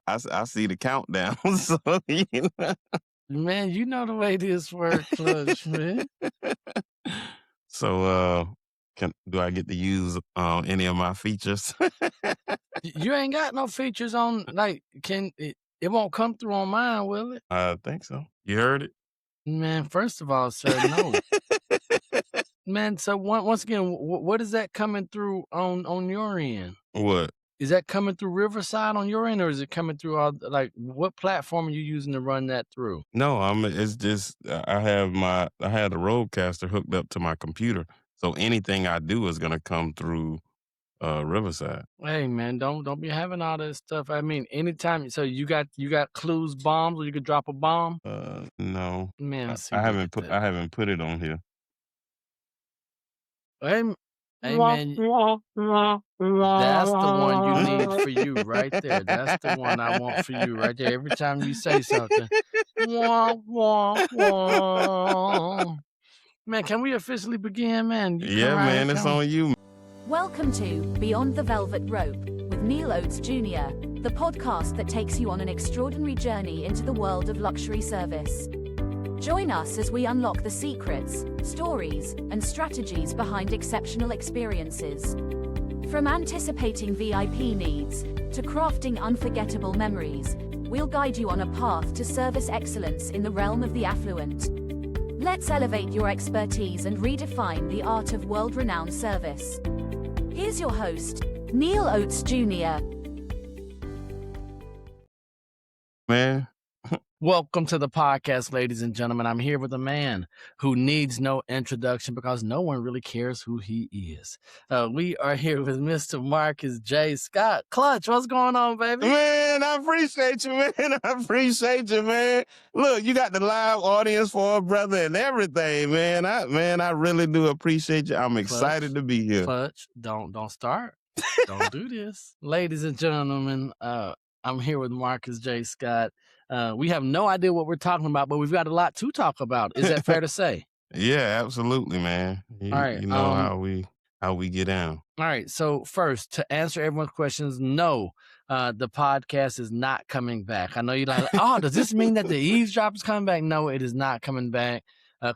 I see the countdown. So Man, you know the way this work, Clutch, man. so do I get to use any of my features? You ain't got no features on, like, it won't come through on mine, will it? I think so. You heard it? Man, first of all, sir, no. Man, so once again, what is that coming through on your end? What? Is that coming through Riverside on your end, or is it coming through like, what platform are you using to run that through? No, it's just I had the Roadcaster hooked up to my computer. So anything I do is gonna come through Riverside. Hey, man, don't be having all that stuff. I mean, anytime so you got clues bombs where you could drop a bomb? No. Man, I, let's see I if we haven't get put that. I haven't put it on here. Hey, hey, man, that's the one you need for you right there. That's the one I want for you right there. Every time you say something, wah, wah, wah. Man, can we officially begin, man? You come Yeah, right here, man, it's on you. Welcome to Beyond the Velvet Rope with Neil Oates Jr., the podcast that takes you on an extraordinary journey into the world of luxury service. Join us as we unlock the secrets, stories, and strategies behind exceptional experiences. From anticipating VIP needs to crafting unforgettable memories, we'll guide you on a path to service excellence in the realm of the affluent. Let's elevate your expertise and redefine the art of world-renowned service. Here's your host, Neil Oates Jr. Man. Welcome to the podcast, ladies and gentlemen. I'm here with a man who needs no introduction because no one really cares who he is. We are here with Mr. Marcus J. Scott. Clutch, what's going on, baby? Man, I appreciate you, man. I appreciate you, man. Look, you got the live audience for a brother and everything, man. I really do appreciate you. I'm excited to be here. Clutch, don't start. Don't do this. Ladies and gentlemen, I'm here with Marcus J. Scott. We have no idea what we're talking about, but we've got a lot to talk about. Is that fair to say? Yeah, absolutely, man. All right. You know how we get down. All right. So first, to answer everyone's questions, no, the podcast is not coming back. I know you're like, oh, does this mean that the eavesdrop is coming back? No, it is not coming back.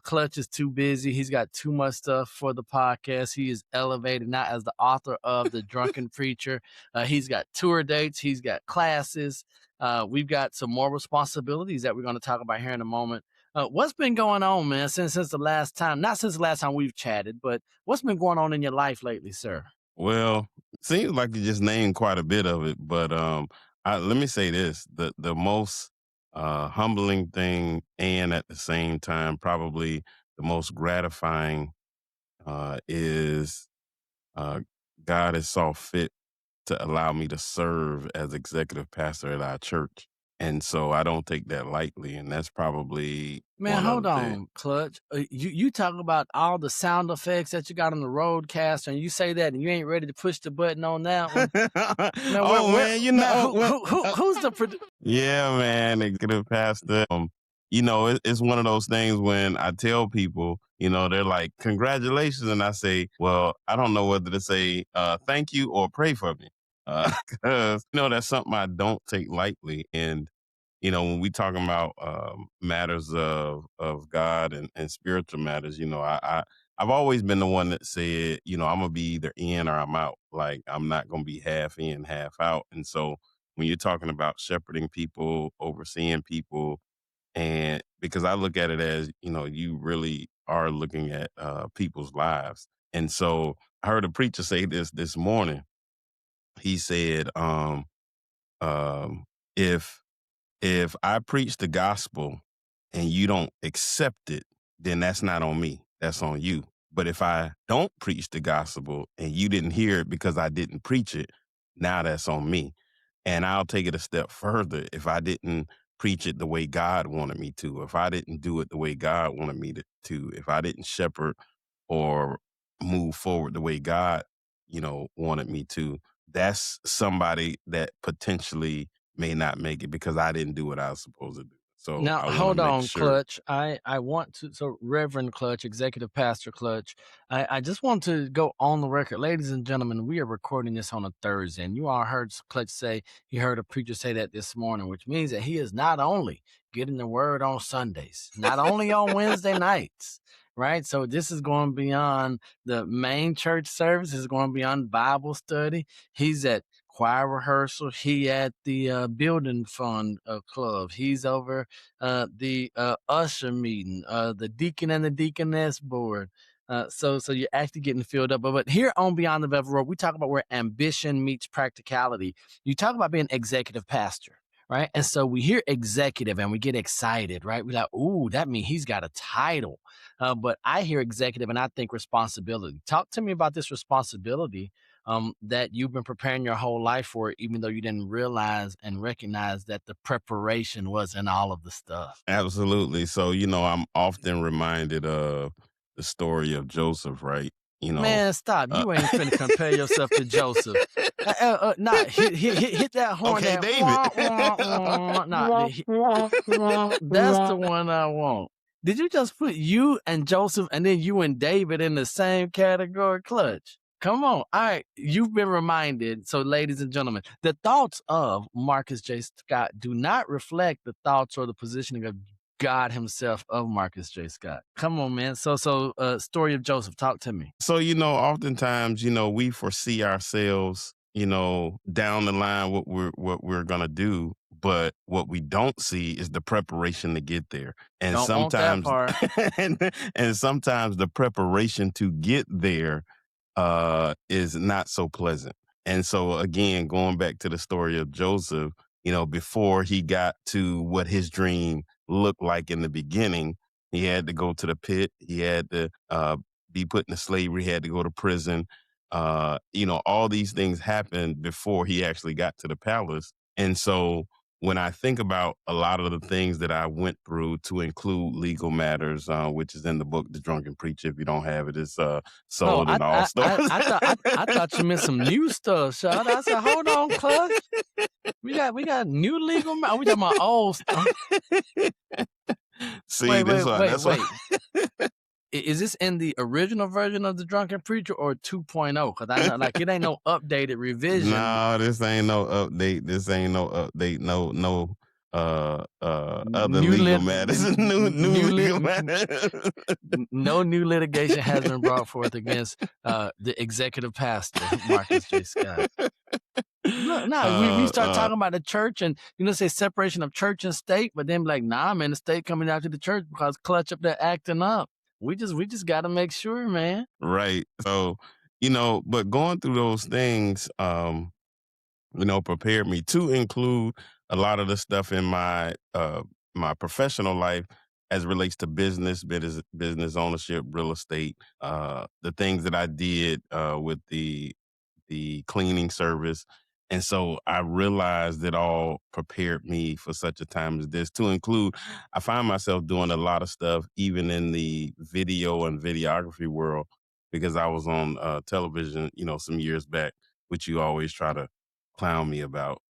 Clutch is too busy. He's got too much stuff for the podcast. He is elevated now as the author of The Drunken Preacher. He's got tour dates. He's got classes. We've got some more responsibilities that we're going to talk about here in a moment. What's been going on, man, since the last time, not since the last time we've chatted, but what's been going on in your life lately, sir? Well, seems like you just named quite a bit of it, but let me say this: the most humbling thing, and at the same time, probably the most gratifying, is God has saw fit to allow me to serve as executive pastor at our church. And so I don't take that lightly. And that's probably Man, hold on, Clutch. You talk about all the sound effects that you got on the Roadcaster, and you say that, and you ain't ready to push the button on that one. Man, man, you know, who's the producer? Yeah, man, executive pastor. It's one of those things when I tell people, they're like, congratulations. And I say, well, I don't know whether to say thank you or pray for me. Because, that's something I don't take lightly. And, when we talking about matters of God and spiritual matters, I've always been the one that said, I'm going to be either in or I'm out. Like, I'm not going to be half in, half out. And so when you're talking about shepherding people, overseeing people, and because I look at it as, you really are looking at people's lives. And so I heard a preacher say this morning. He said, if I preach the gospel and you don't accept it, then that's not on me. That's on you. But if I don't preach the gospel and you didn't hear it because I didn't preach it, now that's on me. And I'll take it a step further. If I didn't preach it the way God wanted me to, if I didn't do it the way God wanted me to, if I didn't shepherd or move forward the way God, wanted me to, that's somebody that potentially may not make it because I didn't do what I was supposed to do. So Now, I want to hold make on, sure. Clutch. I want to, so Reverend Clutch, Executive Pastor Clutch, I just want to go on the record. Ladies and gentlemen, we are recording this on a Thursday, and you all heard Clutch say, he heard a preacher say that this morning, which means that he is not only getting the word on Sundays, not only on Wednesday nights, right? So this is going beyond the main church service, it's going beyond Bible study. He's at choir rehearsal. He at the building fund club. He's over the usher meeting, the deacon and the deaconess board. So you're actually getting filled up. But here on Beyond the Velvet Rope, we talk about where ambition meets practicality. You talk about being executive pastor, right? And so we hear executive and we get excited, right? We're like, ooh, that means he's got a title. But I hear executive and I think responsibility. Talk to me about this responsibility that you've been preparing your whole life for, even though you didn't realize and recognize that the preparation wasn't all of the stuff. Absolutely. So, I'm often reminded of the story of Joseph, right? Man, stop. Uh, You ain't finna compare yourself to Joseph. Nah, hit that horn. okay, That, David. That's the one I want. Did you just put you and Joseph and then you and David in the same category, Clutch? Come on. All right. You've been reminded. So, ladies and gentlemen, the thoughts of Marcus J. Scott do not reflect the thoughts or the positioning of God himself of Marcus J. Scott. Come on, man. So, story of Joseph. Talk to me. So, oftentimes, we foresee ourselves, down the line what we're gonna do, but what we don't see is the preparation to get there. And Don't want that sometimes part. and sometimes the preparation to get there is not so pleasant. And so again, going back to the story of Joseph, before he got to what his dream looked like in the beginning, he had to go to the pit. He had to be put into slavery. He had to go to prison. All these things happened before he actually got to the palace. And so when I think about a lot of the things that I went through, to include legal matters, which is in the book, The Drunken Preacher. If you don't have it, it's Oh, sold in all stores. I thought you meant some new stuff, Shad. I said, hold on, Clutch. We got new legal. We talking about old stuff. See, that's wait. Is this in the original version of The Drunken Preacher or 2.0? Because I know, it ain't no updated revision. No, this ain't no update. This ain't no update. No other legal matters. New legal matters. No new litigation has been brought forth against the executive pastor, Marcus J. Scott. We start talking about the church and, say separation of church and state, but then like, nah, man, the state coming after the church because Clutch up there acting up. We just got to make sure, man. Right. So, but going through those things, prepared me to include a lot of the stuff in my my professional life as it relates to business ownership, real estate, the things that I did with the cleaning service. And so I realized it all prepared me for such a time as this, to include, I find myself doing a lot of stuff, even in the video and videography world, because I was on television, some years back, which you always try to clown me about.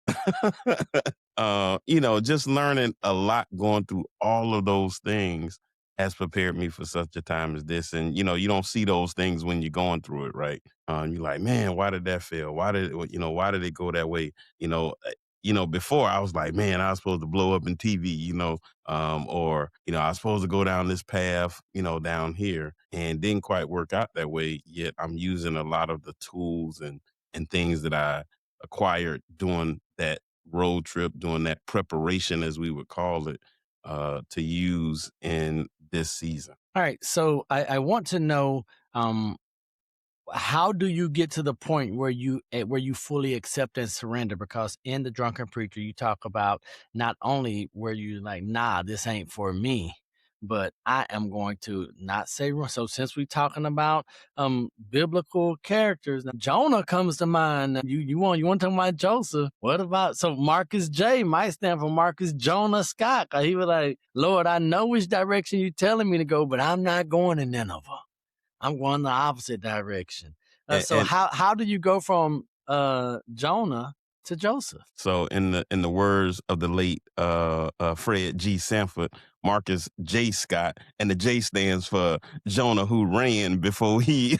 Just learning a lot, going through all of those things has prepared me for such a time as this. And, you don't see those things when you're going through it, right? You're like, man, why did that fail? Why did it go that way? Before I was like, man, I was supposed to blow up in TV, or, I was supposed to go down this path, down here, and didn't quite work out that way. Yet I'm using a lot of the tools and things that I acquired doing that road trip, doing that preparation, as we would call it, to use in this season. All right. So I want to know, how do you get to the point where you fully accept and surrender? Because in The Drunken Preacher, you talk about not only where you like, nah, this ain't for me, but I am going to not say. So since we're talking about biblical characters, now Jonah comes to mind. You want to talk about Joseph? What about, so Marcus J might stand for Marcus Jonah Scott? He was like, Lord, I know which direction you're telling me to go, but I'm not going to Nineveh. I'm going the opposite direction. So how do you go from Jonah to Joseph. So in the words of the late Fred G. Sanford, Marcus J. Scott, and the J stands for Jonah, who ran before he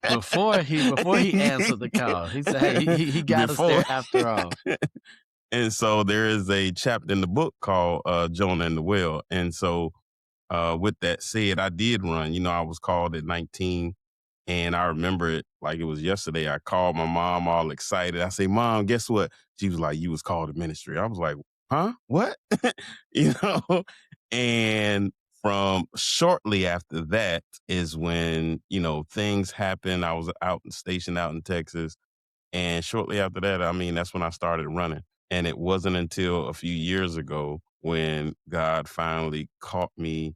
Before he answered the call, he said, "Hey, he got us there after all." And so there is a chapter in the book called Jonah and the Whale. And so with that said, I did run. You know, I was called at 19. And I remember it like it was yesterday. I called my mom all excited. I say, "Mom, guess what?" She was like, "You was called to ministry." I was like, "Huh? What?" you know? And from shortly after that is when, you know, things happened. I was stationed out in Texas. And shortly after that, I mean, that's when I started running. And it wasn't until a few years ago when God finally caught me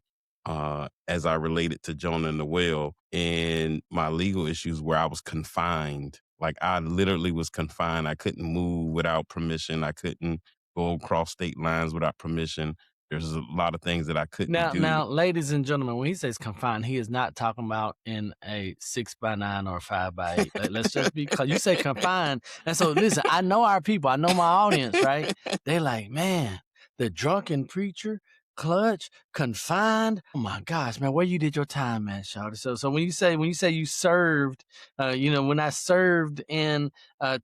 as I related to Jonah and the whale in my legal issues where I was confined. Like I literally was confined. I couldn't move without permission. I couldn't go across state lines without permission. There's a lot of things that I couldn't do. Now, ladies and gentlemen, when he says confined, he is not talking about in a 6x9 or 5x8. Let's just be clear. You say confined, and so listen. I know our people. I know my audience, right? They're like, man, the drunken preacher, clutch, confined. Oh my gosh, man, where you did your time, man, Shawty? So when you say you served, you know, when I served in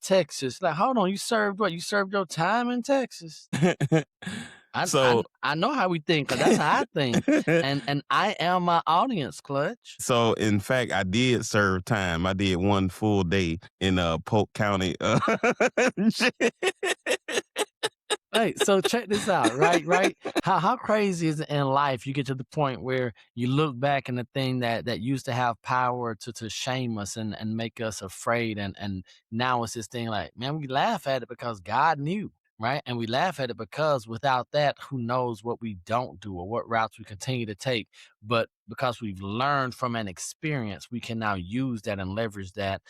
Texas, like, hold on, you served what? You served your time in Texas? I know how we think, because that's how I think. And I am my audience, Clutch. So, in fact, I did serve time. I did one full day in Polk County. Hey, so check this out, right? How crazy is it in life? You get to the point where you look back and the thing that used to have power to shame us and make us afraid, and now it's this thing like, man, we laugh at it because God knew. Right. And we laugh at it because without that, who knows what we don't do or what routes we continue to take. But because we've learned from an experience, we can now use that and leverage that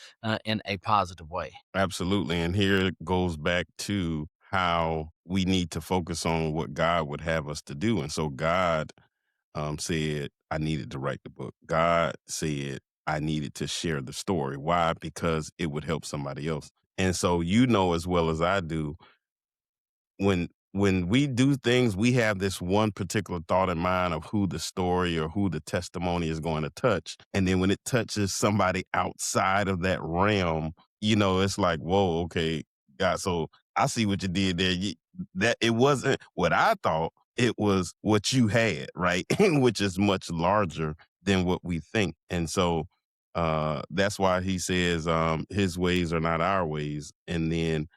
in a positive way. Absolutely. And here it goes back to how we need to focus on what God would have us to do. And so God said, I needed to write the book. God said, I needed to share the story. Why? Because it would help somebody else. And so, you know, as well as I do, when we do things, we have this one particular thought in mind of who the story or who the testimony is going to touch. And then when it touches somebody outside of that realm, you know, it's like, whoa, okay, God, so I see what you did there. That it wasn't what I thought, it was what you had, right? Which is much larger than what we think. And so that's why he says his ways are not our ways. And then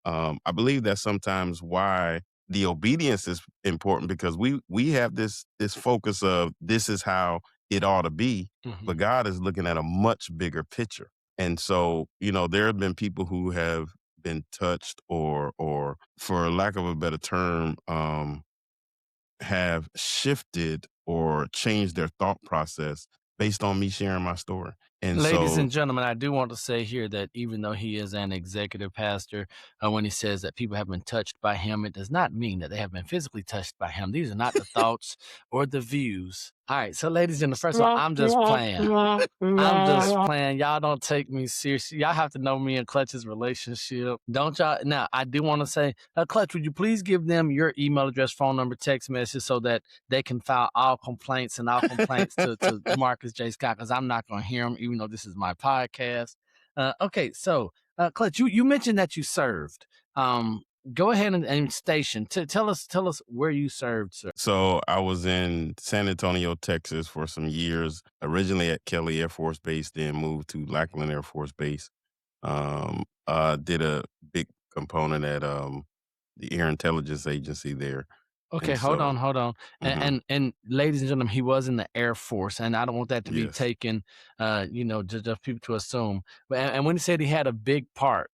I believe that's sometimes why the obedience is important, because we have this focus of this is how it ought to be, but God is looking at a much bigger picture. And so, you know, there have been people who have been touched or for lack of a better term, have shifted or changed their thought process based on me sharing my story. And Ladies so, and gentlemen, I do want to say here that even though he is an executive pastor, when he says that people have been touched by him, it does not mean that they have been physically touched by him. These are not the thoughts or the views. All right, so ladies and gentlemen, first of all, I'm just playing. I'm just playing. Y'all don't take me seriously. Y'all have to know me and Clutch's relationship. Don't y'all? Now, I do want to say, Clutch, would you please give them your email address, phone number, text message so that they can file all complaints to Marcus J. Scott, because I'm not going to hear them, even though this is my podcast. Okay, so Clutch, you mentioned that you served. Go ahead and station. Tell us where you served, sir. So I was in San Antonio, Texas for some years, originally at Kelly Air Force Base, then moved to Lackland Air Force Base. Did a big component at the Air Intelligence Agency there. Okay, And hold so- on. And ladies and gentlemen, he was in the Air Force, and I don't want that to be Yes. taken, you know, just people to assume. But and when he said he had a big part,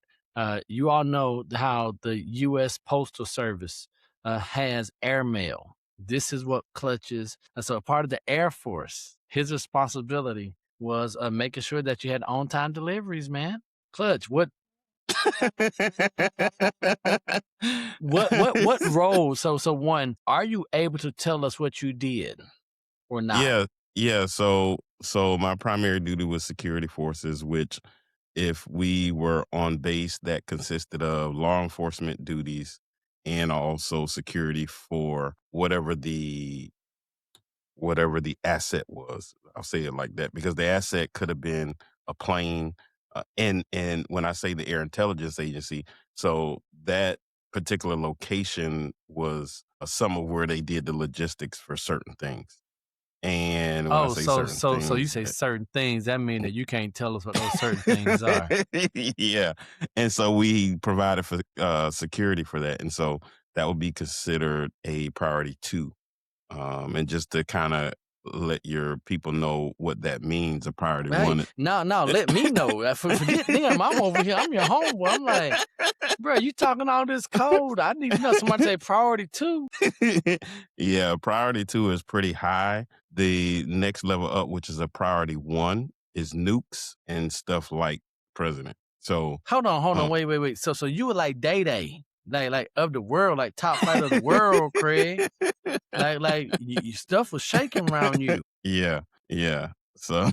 you all know how the U.S. Postal Service has airmail. This is what clutches. So a part of the Air Force, his responsibility was making sure that you had on-time deliveries, man. Clutch, what role? So one, are you able to tell us what you did or not? Yeah. So my primary duty was security forces, which if we were on base that consisted of law enforcement duties and also security for whatever the asset was. I'll say it like that because the asset could have been a plane, and when I say the Air Intelligence Agency, so that particular location was some of where they did the logistics for certain things. And when I Oh, say so certain so so you things, say certain things, that mean that you can't tell us what those certain things are. yeah, and so we provided for security for that, and so that would be considered a priority two. And just to kind of let your people know what that means, a priority Hey, one. no, let me know. Forget them. I'm over here. I'm your homeboy. I'm like, bro, you talking all this code. I need to know. Somebody say priority two. Yeah, priority two is pretty high. The next level up, which is a priority one, is nukes and stuff like president. So, Hold on. um, Wait. So you were like Day, like of the world, like top flight of the world, Craig. Like your stuff was shaking around you. yeah, yeah. So,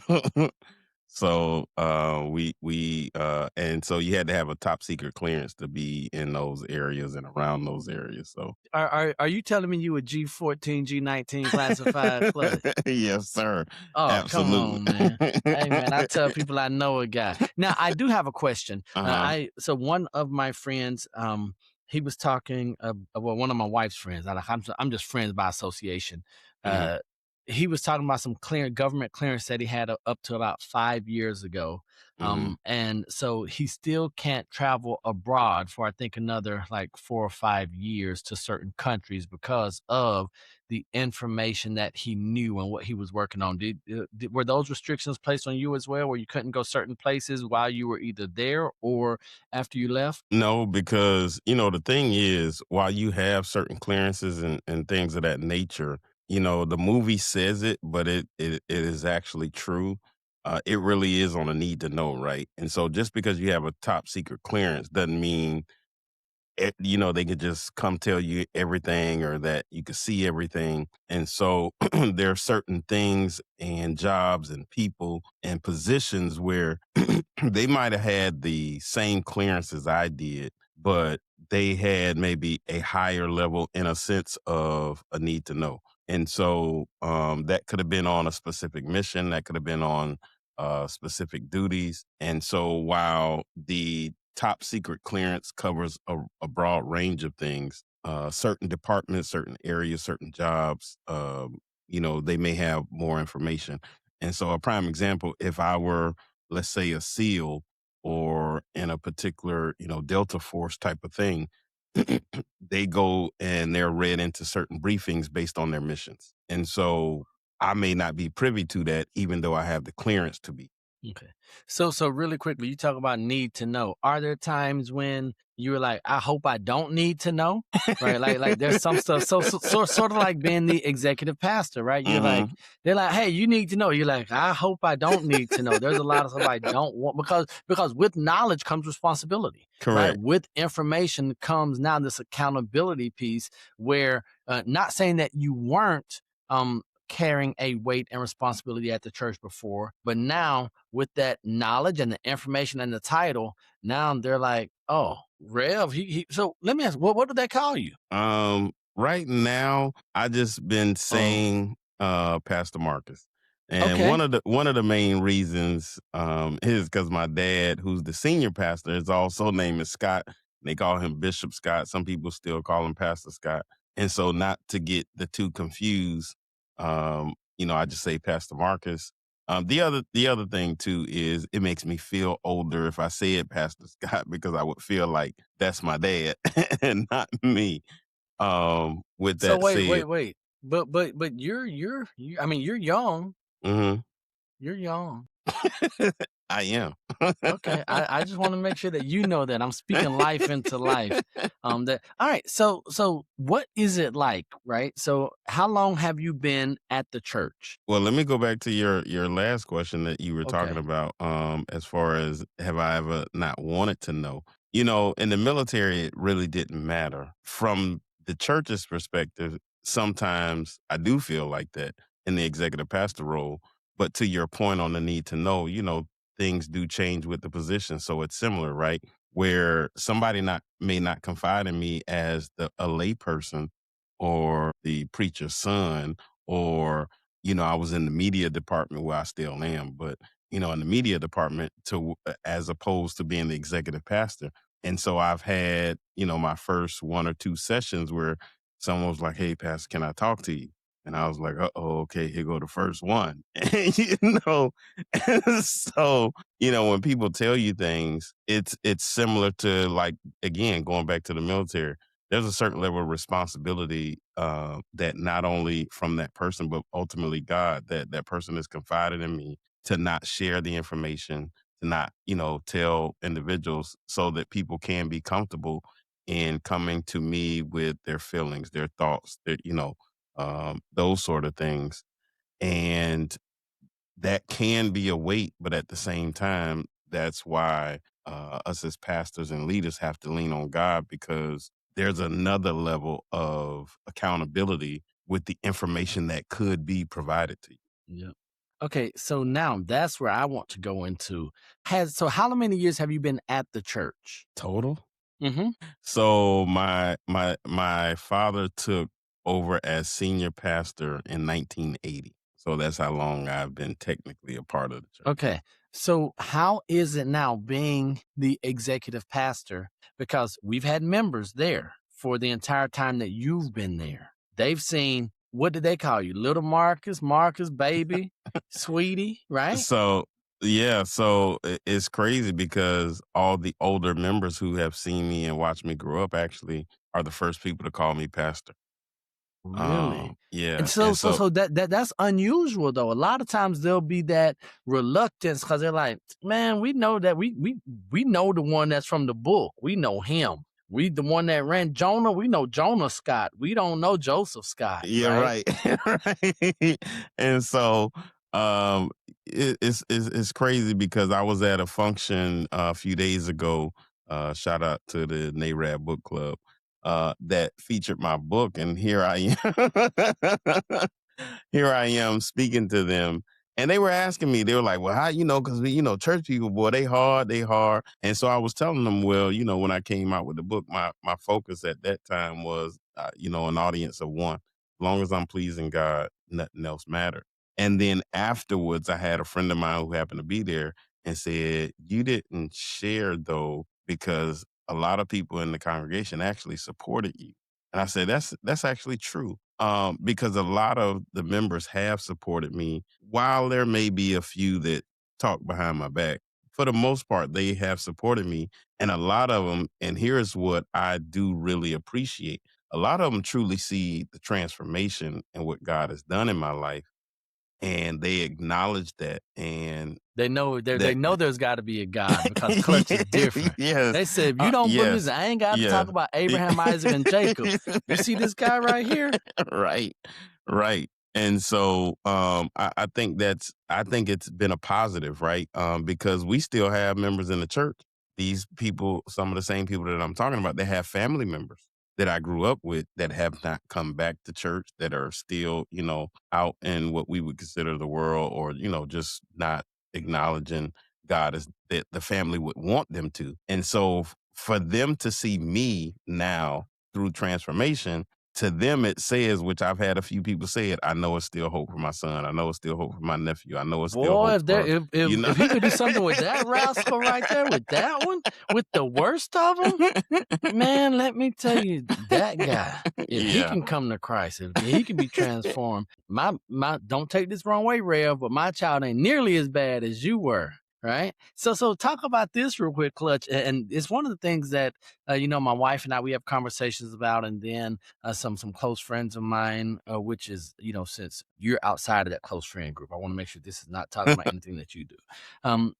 and so you had to have a top secret clearance to be in those areas and around those areas. So, Are you telling me you were G14, G19 classified clutch? yes, sir. Oh, come Absolutely. on, man. Hey, man, I tell people I know a guy. Now, I do have a question. Uh-huh. So one of my friends, he was talking, well, one of my wife's friends. I'm just friends by association. Mhm. Uh, he was talking about some government clearance that he had up to about 5 years ago. Mhm. And so he still can't travel abroad for I think another like 4 or 5 years to certain countries because of the information that he knew and what he was working on. Were those restrictions placed on you as well, where you couldn't go certain places while you were either there or after you left? No, because the thing is, while you have certain clearances and things of that nature, the movie says it, but it is actually true. It really is on a need to know, right? And so just because you have a top secret clearance doesn't mean they could just come tell you everything or that you could see everything. And so there are certain things and jobs and people and positions where they might have had the same clearance as I did, but they had maybe a higher level in a sense of a need to know. And so that could have been on a specific mission, that could have been on specific duties. And so while the top secret clearance covers a broad range of things, certain departments, certain areas, certain jobs, they may have more information. And so a prime example, if I were, let's say, a SEAL or in a particular, Delta Force type of thing, they go and they're read into certain briefings based on their missions. And so I may not be privy to that, even though I have the clearance to be. Okay. So really quickly, you talk about need to know. Are there times when you're like, I hope I don't need to know? Right? Like there's some stuff sort of like being the executive pastor, right? You're like, Hmm. they're like, hey, you need to know. You're like, I hope I don't need to know. There's a lot of stuff I don't want because with knowledge comes responsibility, right? Correct. With information comes now this accountability piece where not saying that you weren't carrying a weight and responsibility at the church before, but now with that knowledge and the information and the title, now they're like, oh, Rev, so let me ask, what do they call you? Right now, I just been Oh, saying Pastor Marcus. And okay. one of the main reasons is because my dad, who's the senior pastor, is also named as Scott. They call him Bishop Scott. Some people still call him Pastor Scott. And so not to get the two confused, I just say Pastor Marcus. The other thing too is it makes me feel older if I say it Pastor Scott because I would feel like that's my dad and not me. With So that said, wait. But I mean, you're young. mhm, You're young. I am. Okay. I just want to make sure that you know that I'm speaking life into life. That all right. So what is it like, right? So how long have you been at the church? Well, let me go back to your last question that you were talking Okay. about, as far as have I ever not wanted to know? In the military, it really didn't matter. From the church's perspective, sometimes I do feel like that in the executive pastor role. But to your point on the need to know, things do change with the position. So it's similar, right? Where somebody may not confide in me as a layperson or the preacher's son, or I was in the media department where I still am, but in the media department as opposed to being the executive pastor. And so I've had, my first one or two sessions where someone was like, "Hey, Pastor, can I talk to you?" And I was like, "Uh-oh, okay, here go the first one." And, so, when people tell you things, it's similar to, like, again, going back to the military. There's a certain level of responsibility that not only from that person, but ultimately God, that person has confided in me to not share the information, to not, tell individuals so that people can be comfortable in coming to me with their feelings, their thoughts, those sort of things. And that can be a weight, but at the same time, that's why us as pastors and leaders have to lean on God, because there's another level of accountability with the information that could be provided to you. Yeah. Okay, so now that's where I want to go into. So how many years have you been at the church? Total. Mm-hmm. So my father took over as senior pastor in 1980. So that's how long I've been technically a part of the church. Okay. So how is it now being the executive pastor? Because we've had members there for the entire time that you've been there. They've seen, what did they call you? Little Marcus, baby, sweetie, right? So yeah, so it's crazy because all the older members who have seen me and watched me grow up actually are the first people to call me pastor. Really? And Yeah, so and so so so that's unusual though. A lot of times there'll be that reluctance because they're like, man, we know that we know the one that's from the book. We know him. We the one that ran Jonah. We know Jonah Scott. We don't know Joseph Scott, yeah, right? right, right. And so it's crazy because I was at a function a few days ago. Shout out to the NARAD Book Club that featured my book, and here I am. Here I am speaking to them. And they were asking me, they were like, "Well, how, because church people, boy, they hard, they hard." And so I was telling them, well, when I came out with the book, my focus at that time was, an audience of one. As long as I'm pleasing God, nothing else mattered. And then afterwards, I had a friend of mine who happened to be there and said, "You didn't share though, because a lot of people in the congregation actually supported you." And I said, "That's actually true." Because a lot of the members have supported me, while there may be a few that talk behind my back. For the most part, they have supported me, and a lot of them. And here's what I do really appreciate: a lot of them truly see the transformation and what God has done in my life, and they acknowledge that, and They know they that. know there's got to be a God because Clutch is different. Yes, They said, if you don't believe this, yes, I ain't got to yes. talk about Abraham, Isaac, and Jacob. You see this guy right here? Right, right. And so I think I think it's been a positive, right? Because we still have members in the church. These people, some of the same people that I'm talking about, they have family members that I grew up with that have not come back to church, that are still, out in what we would consider the world, or, just not acknowledging God as that the family would want them to. And so for them to see me now through transformation, to them it says, which I've had a few people say it, "I know it's still hope for my son. I know it's still hope for my nephew. I know it's still Boy, hope if there for," you know. if he could do something with that rascal right there, with that one, with the worst of them, man, let me tell you, that guy, if he Yeah. can come to Christ, if he can be transformed, my don't take this wrong way, Rev, but my child ain't nearly as bad as you were. Right. So talk about this real quick, Clutch. And it's one of the things that my wife and I, we have conversations about, and then some close friends of mine, which is, since you're outside of that close friend group, I want to make sure this is not talking about anything that you do. Um,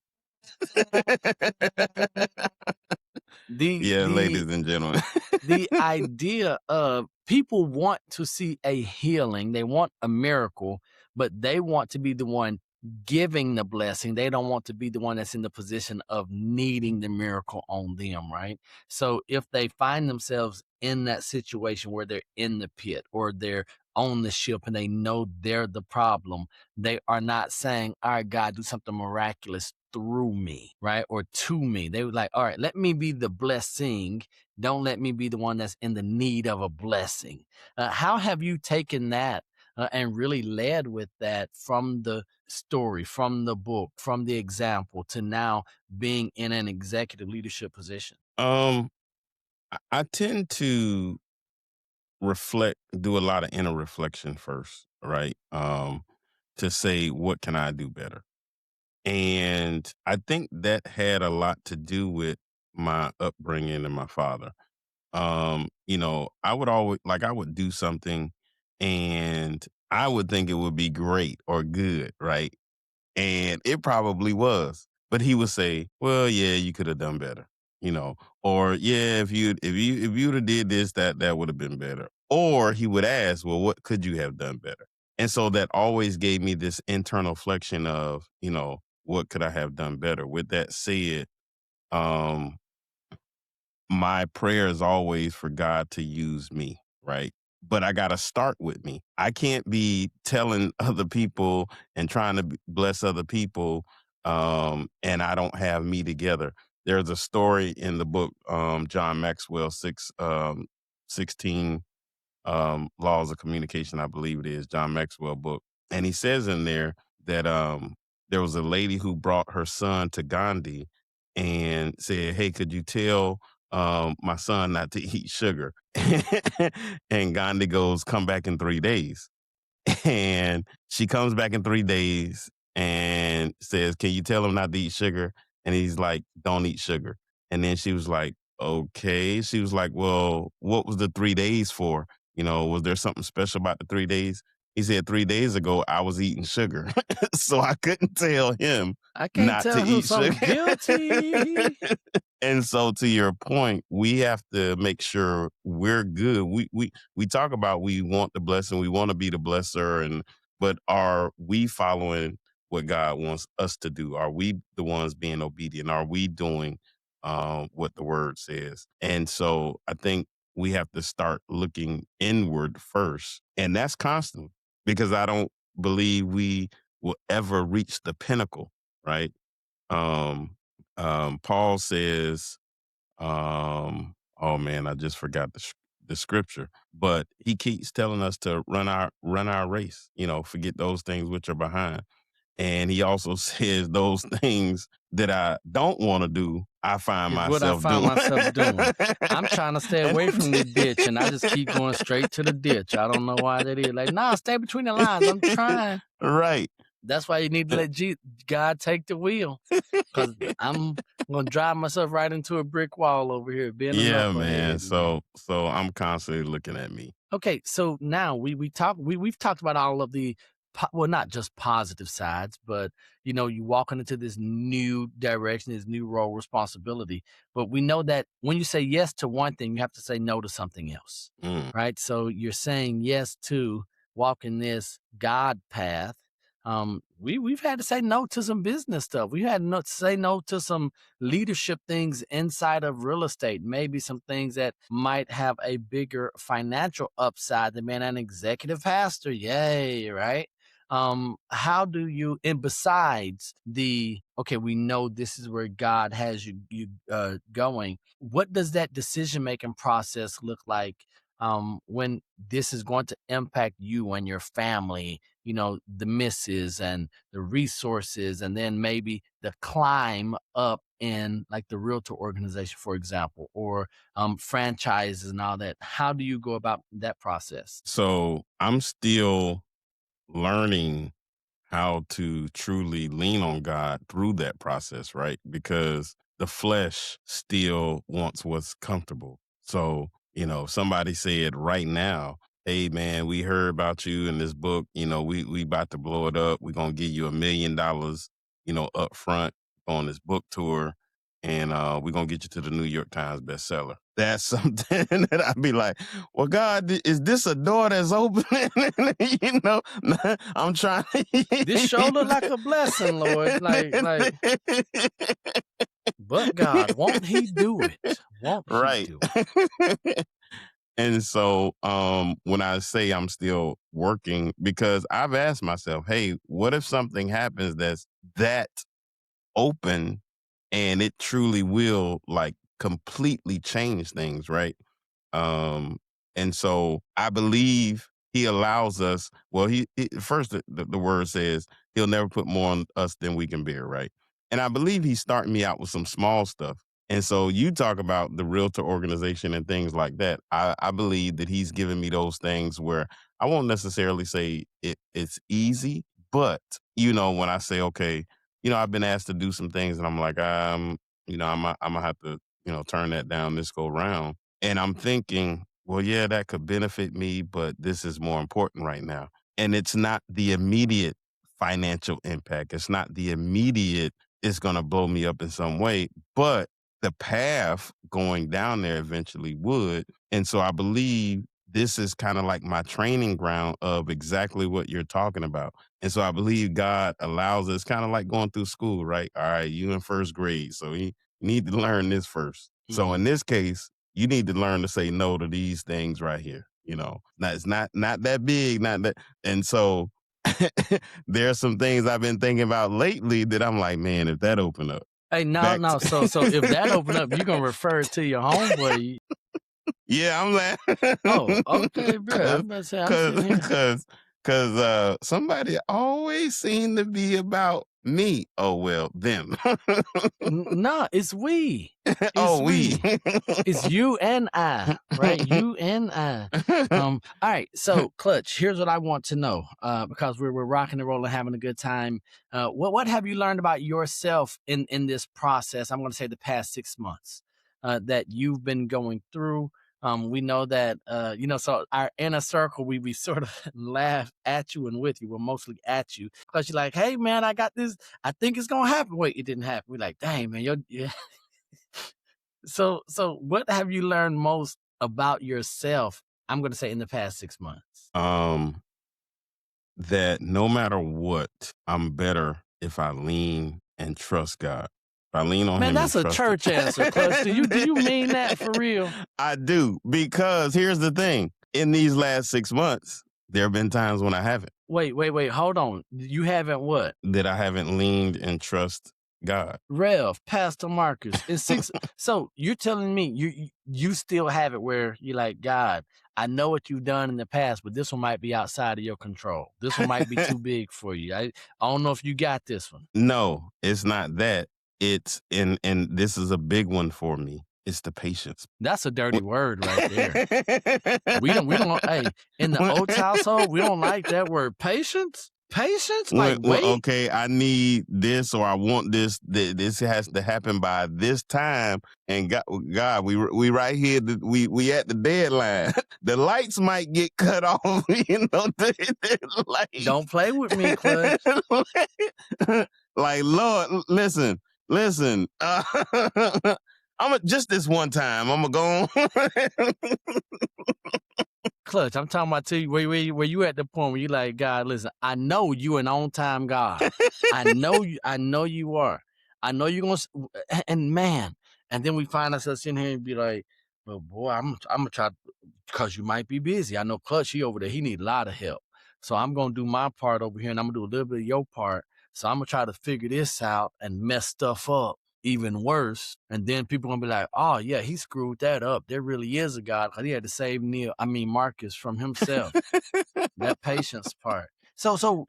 the Yeah, ladies the and gentlemen. the idea of people want to see a healing, they want a miracle, but they want to be the one giving the blessing. They don't want to be the one that's in the position of needing the miracle on them, right? So if they find themselves in that situation where they're in the pit or they're on the ship and they know they're the problem, they are not saying, all right, God, do something miraculous through me, right? Or to me. They were like, all right, let me be the blessing. Don't let me be the one that's in the need of a blessing. How have you taken that and really led with that from the story, from the book, from the example to now being in an executive leadership position? I tend to do a lot of inner reflection first, right? To say, what can I do better? And I think that had a lot to do with my upbringing and my father. I would always I would do something and I would think it would be great or good, right? And it probably was. But he would say, "Well, yeah, you could have done better." You know, or yeah, if you'd have did this, that would have been better. Or he would ask, "Well, what could you have done better?" And so that always gave me this internal flexion of, what could I have done better? With that said, um, my prayer is always for God to use me, right? But I got to start with me. I can't be telling other people and trying to bless other people, and I don't have me together. There's a story in the book, John Maxwell 16 Laws of Communication, I believe it is, John Maxwell book. And he says in there that there was a lady who brought her son to Gandhi and said, "Hey, could you tell my son not to eat sugar?" And Gandhi goes, "Come back in 3 days." And she comes back in 3 days and says, "Can you tell him not to eat sugar?" And he's like, "Don't eat sugar." And then she was like, "Okay." She was like, "Well, what was the 3 days for? Was there something special about the 3 days?" He said, "3 days ago, I was eating sugar." So I couldn't tell him I can't not to tell who eat I'm sugar. guilty. And so to your point, we have to make sure we're good. We talk about we want the blessing, we want to be the blesser, but are we following what God wants us to do? Are we the ones being obedient? Are we doing what the word says? And so I think we have to start looking inward first, and that's constant because I don't believe we will ever reach the pinnacle, right? Um, Paul says, oh man, I just forgot the scripture, but he keeps telling us to run our race. Forget those things which are behind, and he also says those things that I don't want to do, I find Is what I myself find doing. myself doing. I'm trying to stay And- away from the ditch, and I just keep going straight to the ditch. I don't know why that is. Like, nah, stay between the lines. I'm trying. Right. That's why you need to let God take the wheel, because I'm gonna drive myself right into a brick wall over here, being a Yeah, knucklehead. man. So I'm constantly looking at me. Okay, so now we've talked about all of the well, not just positive sides, but you walking into this new direction, this new role responsibility. But we know that when you say yes to one thing, you have to say no to something else, Mm. right? So you're saying yes to walking this God path. We've had to say no to some business stuff. We had to say no to some leadership things inside of real estate, maybe some things that might have a bigger financial upside than being an executive pastor. Yay, right? How do you, and besides okay, we know this is where God has you going. What does that decision making process look like when this is going to impact you and your family, the misses and the resources, and then maybe the climb up in like the realtor organization, for example, or franchises and all that? How do you go about that process? So I'm still learning how to truly lean on God through that process, right? Because the flesh still wants what's comfortable. So, if somebody said right now, "Hey man, we heard about you in this book, we about to blow it up. We're gonna give you $1 million, up front on this book tour, and we're gonna get you to the New York Times bestseller." That's something that I'd be like, "Well, God, is this a door that's opening?" I'm trying. This sure look like a blessing, Lord. Like, but God, won't He do it? Won't He Right. do it? And so when I say I'm still working, because I've asked myself, hey, what if something happens that's that open, and it truly will like completely change things, right? Um, and so I believe he allows us. Well, first the word says he'll never put more on us than we can bear, right? And I believe he's starting me out with some small stuff. And so you talk about the realtor organization and things like that. I believe that he's given me those things where I won't necessarily say it's easy, but when I say, okay, I've been asked to do some things and I'm like, I'm gonna have to, turn that down this go round. And I'm thinking, well, yeah, that could benefit me, but this is more important right now. And it's not the immediate financial impact. It's not the immediate, it's going to blow me up in some way, but the path going down there eventually would. And so I believe this is kind of like my training ground of exactly what you're talking about. And so I believe God allows us kind of like going through school, right? All right, you in first grade. So you need to learn this first. So in this case, you need to learn to say no to these things right here. Now it's not that big, not that. And so there are some things I've been thinking about lately that I'm like, man, if that opened up. Hey, no. So if that opened up, you're gonna refer it to your homeboy. Yeah, I'm like, oh, okay, bro. I'm about to say, I'm sitting here. Cause somebody always seem to be about me. Oh well, them. No, it's we. It's we. It's you and I, right? You and I. All right. So, Clutch, here's what I want to know, because we're rocking and rolling, having a good time. What have you learned about yourself in this process? I'm going to say the past 6 months that you've been going through. We know that, so our inner circle, we sort of laugh at you and with you. We're mostly at you because you're like, hey, man, I got this. I think it's going to happen. Wait, it didn't happen. We're like, dang, man, yeah. So what have you learned most about yourself, I'm going to say, in the past 6 months? That no matter what, I'm better if I lean and trust God. I lean on him. Man, that's a church answer, Clutch. Do you mean that for real? I do, because here's the thing. In these last 6 months, there have been times when I haven't. Wait. Hold on. You haven't what? That I haven't leaned and trust God. Rev, Pastor Marcus, it's 6. So you're telling me you still have it where you're like, God, I know what you've done in the past, but this one might be outside of your control. This one might be too big for you. I don't know if you got this one. No, it's not that. It's and this is a big one for me. It's the patience. That's a dirty word right there. We don't. Hey, in the Oates household, we don't like that word. Patience. Like, wait. Okay, I need this, or I want this. This has to happen by this time. And God, we right here. We at the deadline. The lights might get cut off. The lights. Don't play with me, Clutch. Like, Lord, listen. I'm just this one time. I'm gonna go on. Clutch, I'm talking about to you where you at the point where you like, God, listen, I know you an on-time God. I know you are. I know you're gonna, and man, and then we find ourselves in here and be like, well, boy, I'm gonna try, because you might be busy. I know Clutch, he over there, he need a lot of help. So I'm gonna do my part over here, and I'm gonna do a little bit of your part. So I'm gonna try to figure this out and mess stuff up even worse. And then people gonna be like, oh yeah, he screwed that up. There really is a God, because he had to save Marcus from himself. That patience part. So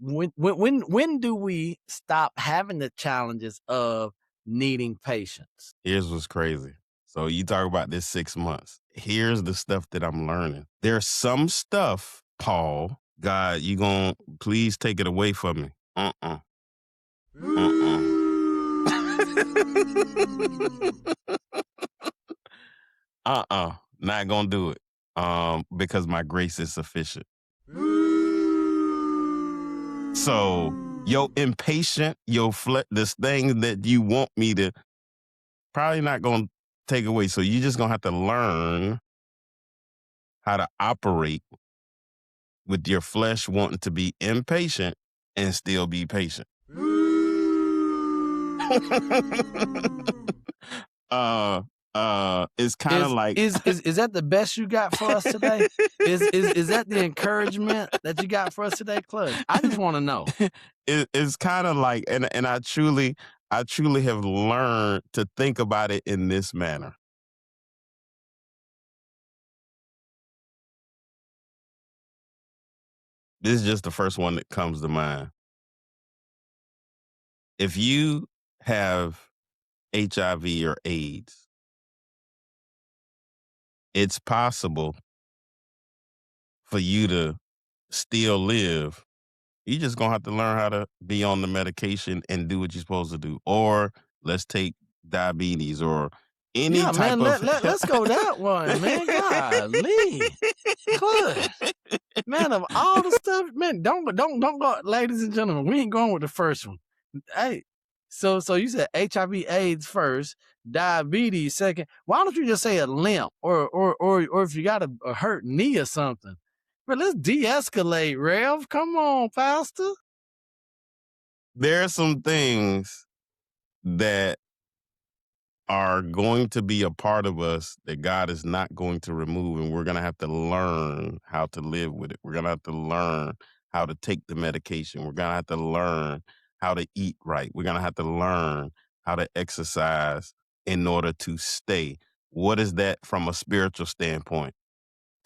when do we stop having the challenges of needing patience? Here's what's crazy. So you talk about this 6 months. Here's the stuff that I'm learning. There's some stuff, Paul, God, you gonna please take it away from me. Not gonna do it. Because my grace is sufficient. So your impatient, this thing that you want me to, probably not gonna take away. So you're just gonna have to learn how to operate with your flesh wanting to be impatient and still be patient. it's kind of Is like is that the best you got for us today? Is that the encouragement that you got for us today, Clutch? I just want to know. it's kind of like, and I truly have learned to think about it in this manner. This is just the first one that comes to mind. If you have HIV or AIDS, it's possible for you to still live. You just gonna have to learn how to be on the medication and do what you're supposed to do. Or let's take diabetes or any Yeah, type man, of let's go that one, man. Golly. Clutch. Man, of all the stuff, man, don't go, ladies and gentlemen. We ain't going with the first one. Hey, so you said HIV/AIDS first, diabetes second. Why don't you just say a limp or if you got a hurt knee or something? But let's de-escalate, Rev. Come on, Pastor. there are some things that are going to be a part of us that God is not going to remove, and we're going to have to learn how to live with it. We're going to have to learn how to take the medication. We're going to have to learn how to eat right. We're going to have to learn how to exercise in order to stay. What is that from a spiritual standpoint?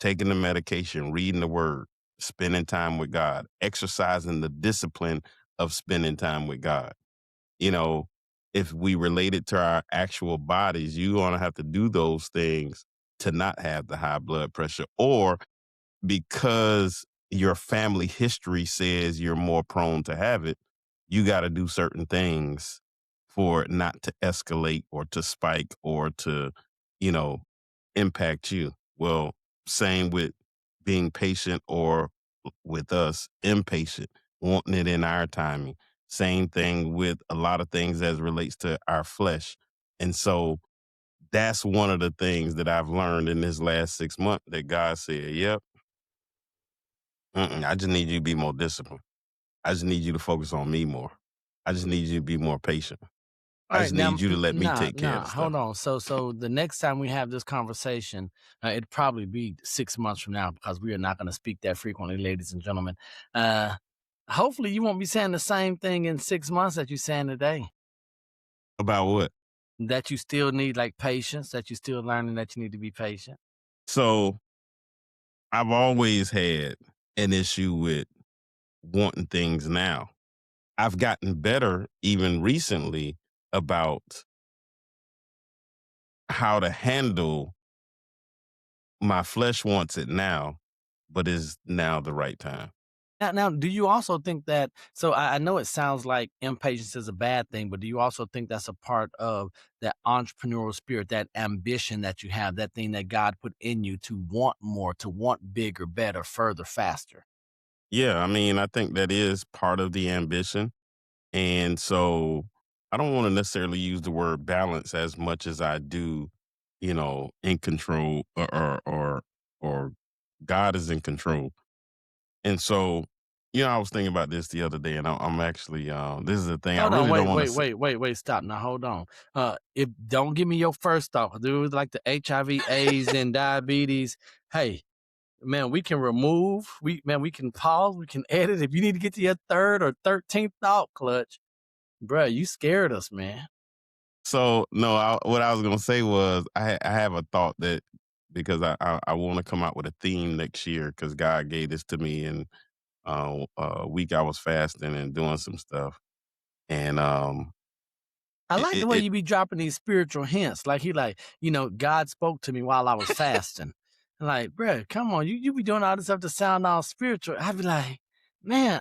Taking the medication, reading the word, spending time with God, exercising the discipline of spending time with God. You know, if we relate it to our actual bodies, you're going to have to do those things to not have the high blood pressure, or because your family history says you're more prone to have it, you got to do certain things for it not to escalate or to spike or to, you know, impact you. Well, same with being patient, or with us, impatient, wanting it in our timing. Same thing with a lot of things as relates to our flesh. And so that's one of the things that I've learned in this last 6 months, that God said, yep, I just need you to be more disciplined. I just need you to focus on me more. I just need you to be more patient. All I right, just now, need you to let me take care of the hold stuff. on. So the next time we have this conversation, it'd probably be 6 months from now, because we are not going to speak that frequently, ladies and gentlemen. Hopefully you won't be saying the same thing in 6 months that you're saying today. About what? That you still need like patience, that you're still learning that you need to be patient. So I've always had an issue with wanting things now. I've gotten better even recently about how to handle my flesh wants it now, but is now the right time. Now, do you also think that? So I know it sounds like impatience is a bad thing, but do you also think that's a part of that entrepreneurial spirit, that ambition that you have, that thing that God put in you to want more, to want bigger, better, further, faster? Yeah, I mean, I think that is part of the ambition. And so I don't want to necessarily use the word balance as much as I do, in control, or God is in control. And so, I was thinking about this the other day, and I'm actually, this is the thing I Hold on, really don't wait, want to wait, say. wait, wait, wait, stop. Now hold on. If don't give me your first thought, dude, like the HIV, AIDS, and diabetes. Hey, man, we can remove, we can pause, we can edit. If you need to get to your third or 13th thought, Clutch, bruh, you scared us, man. So no, what I was gonna say was I have a thought that, because I want to come out with a theme next year, because God gave this to me in a week I was fasting and doing some stuff, and I it, like the it, way it you be dropping these spiritual hints. Like God spoke to me while I was fasting. And like, bruh, come on, you be doing all this stuff to sound all spiritual. I'd be like, man,